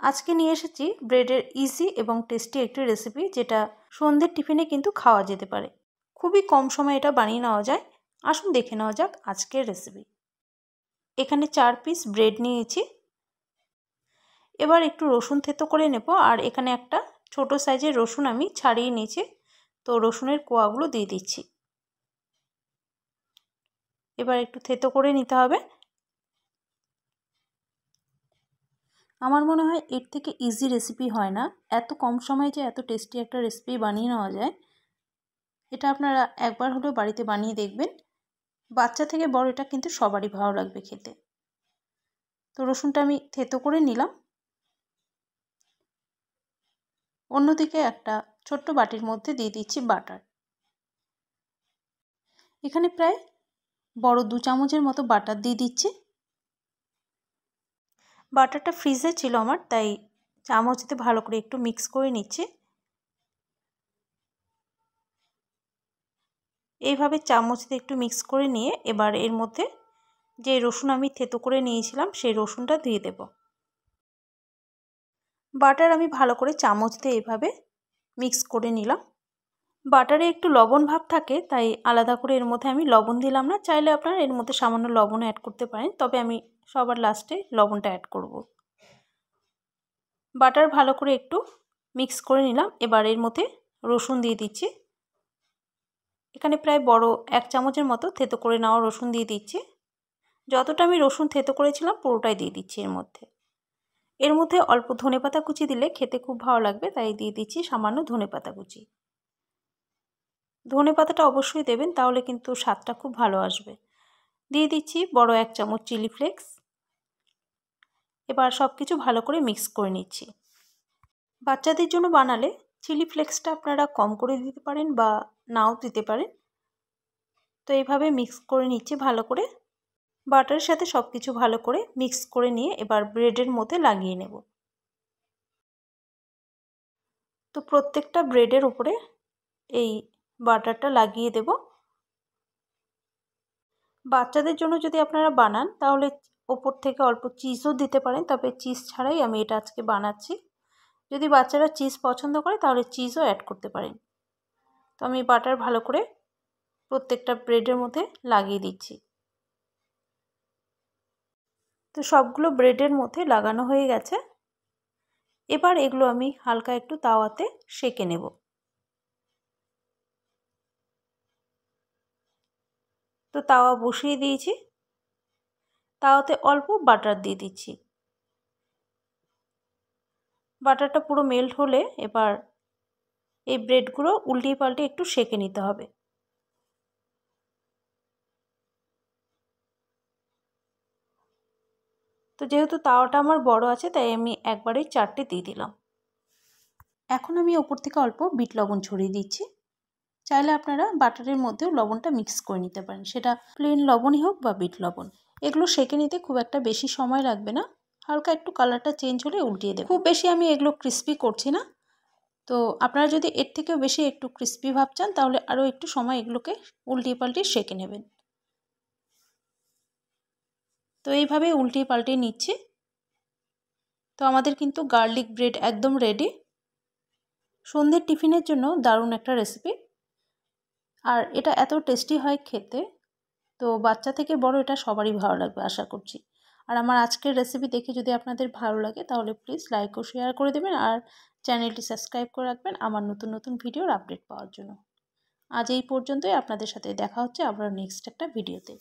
আজকে নিয়ে এসেছি ব্রেডের ইজি এবং টেস্টি একটি রেসিপি, যেটা সন্ধ্যের টিফিনে কিন্তু খাওয়া যেতে পারে। খুবই কম সময়ে এটা বানিয়ে নেওয়া যায়। আসুন দেখে নেওয়া যাক আজকের রেসিপি। এখানে 4 পিস ব্রেড নিয়েছি। এবার একটু রসুন থেতো করে নেব। আর এখানে একটা ছোট সাইজের রসুন আমি ছাড়িয়ে নিয়েছি, তো রসুনের কোয়াগুলো দিয়ে দিচ্ছি। এবার একটু থেতো করে নিতে হবে। আমার মনে হয় এর থেকে ইজি রেসিপি হয় না। এত কম সময়ে যে এত টেস্টি একটা রেসিপি বানিয়ে নেওয়া যায়, এটা আপনারা একবার হলেও বাড়িতে বানিয়ে দেখবেন। বাচ্চা থেকে বড় এটা কিন্তু সবারই ভালো লাগবে খেতে। তো রসুনটা আমি থেতো করে নিলাম। অন্যদিকে একটা ছোট্ট বাটির মধ্যে দিয়ে দিচ্ছি বাটার। এখানে প্রায় বড় 2 চামচের মতো বাটার দিয়ে দিচ্ছি। বাটারটা ফ্রিজে ছিল আমার, তাই চামচতে ভালো করে একটু মিক্স করে নিচ্ছি। এইভাবে চামচতে একটু মিক্স করে নিয়ে এবার এর মধ্যে যে রসুন আমি থেতো করে নিয়েছিলাম সেই রসুনটা দিয়ে দেব। বাটার আমি ভালো করে চামচ দিয়ে এভাবে মিক্স করে নিলাম। বাটারে একটু লবণ ভাব থাকে, তাই আলাদা করে এর মধ্যে আমি লবণ দিলাম না। চাইলে আপনারা এর মধ্যে সামান্য লবণ অ্যাড করতে পারেন, তবে আমি সবার লাস্টে লবণটা অ্যাড করব। বাটার ভালো করে একটু মিক্স করে নিলাম। এবার এর মধ্যে রসুন দিয়ে দিচ্ছি। এখানে প্রায় বড় 1 চামচের মতো থেতো করে নেওয়া রসুন দিয়ে দিচ্ছি। যতটা আমি রসুন থেতো করেছিলাম পুরোটাই দিয়ে দিচ্ছি এর মধ্যে। এর মধ্যে অল্প ধনেপাতা কুচি দিলে খেতে খুব ভালো লাগবে, তাই দিয়ে দিচ্ছি সামান্য ধনেপাতা কুচি। ধনেপাতাটা অবশ্যই দেবেন, তাহলে কিন্তু স্বাদটা খুব ভালো আসবে। দিয়ে দিচ্ছি বড় 1 চামচ চিলি ফ্লেক্স। এবার সব কিছু ভালো করে মিক্স করে নিচ্ছি। বাচ্চাদের জন্য বানালে চিলি ফ্লেক্সটা আপনারা কম করে দিতে পারেন বা নাও দিতে পারেন। তো এইভাবে মিক্স করে নিচ্ছি ভালো করে। বাটারের সাথে সব কিছু ভালো করে মিক্স করে নিয়ে এবার ব্রেডের মধ্যে লাগিয়ে নেব। তো প্রত্যেকটা ব্রেডের উপরে এই বাটারটা লাগিয়ে দেব। বাচ্চাদের জন্য যদি আপনারা বানান তাহলে ওপর থেকে অল্প চিজও দিতে পারেন, তবে চিজ ছাড়াই আমি এটা আজকে বানাচ্ছি। যদি বাচ্চারা চিজ পছন্দ করে তাহলে চিজও অ্যাড করতে পারেন। তো আমি বাটার ভালো করে প্রত্যেকটা ব্রেডের মধ্যে লাগিয়ে দিচ্ছি। তো সবগুলো ব্রেডের মধ্যে লাগানো হয়ে গেছে। এবার এগুলো আমি হালকা একটু তাওয়াতে সেঁকে নেব। তো তাওয়া বসিয়ে দিয়েছি। তাওয়াতে অল্প বাটার দিয়ে দিচ্ছি। বাটারটা পুরো মেল্ট হলে এবার এই ব্রেডগুলো উল্টিয়ে পাল্টে একটু সেঁকে নিতে হবে। তো যেহেতু তাওয়াটা আমার বড় আছে, তাই আমি একবারেই 4টে দিয়ে দিলাম। এখন আমি ওপর থেকে অল্প বিট লবণ ছড়িয়ে দিচ্ছি। চাইলে আপনারা বাটারের মধ্যেও লবণটা মিক্স করে নিতে পারেন, সেটা প্লেন লবণই হোক বা বিট লবণ। এগুলো সেঁকে নিতে খুব একটা বেশি সময় লাগবে না। হালকা একটু কালারটা চেঞ্জ হলে উল্টিয়ে দেব। খুব বেশি আমি এগুলো ক্রিস্পি করছি না। তো আপনারা যদি এর থেকেও বেশি একটু ক্রিস্পি ভাব চান তাহলে আরও একটু সময় এগুলোকে উল্টিয়ে পাল্টিয়ে সেঁকে নেবেন। তো এইভাবে উল্টিয়ে পাল্টিয়ে নিচ্ছি। তো আমাদের কিন্তু গার্লিক ব্রেড একদম রেডি। সন্ধ্যের টিফিনের জন্য দারুণ একটা রেসিপি। আর এটা এত টেস্টি হয় খেতে, তো বাচ্চা থেকে বড় এটা সবারই ভালো লাগবে আশা করছি। আর আমার আজকের রেসিপি দেখে যদি আপনাদের ভালো লাগে তাহলে প্লিজ লাইক ও শেয়ার করে দেবেন, আর চ্যানেলটি সাবস্ক্রাইব করে রাখবেন আমার নতুন নতুন ভিডিওর আপডেট পাওয়ার জন্য। আজ এই পর্যন্তই। আপনাদের সাথে দেখা হচ্ছে আবার নেক্সট একটা ভিডিওতে।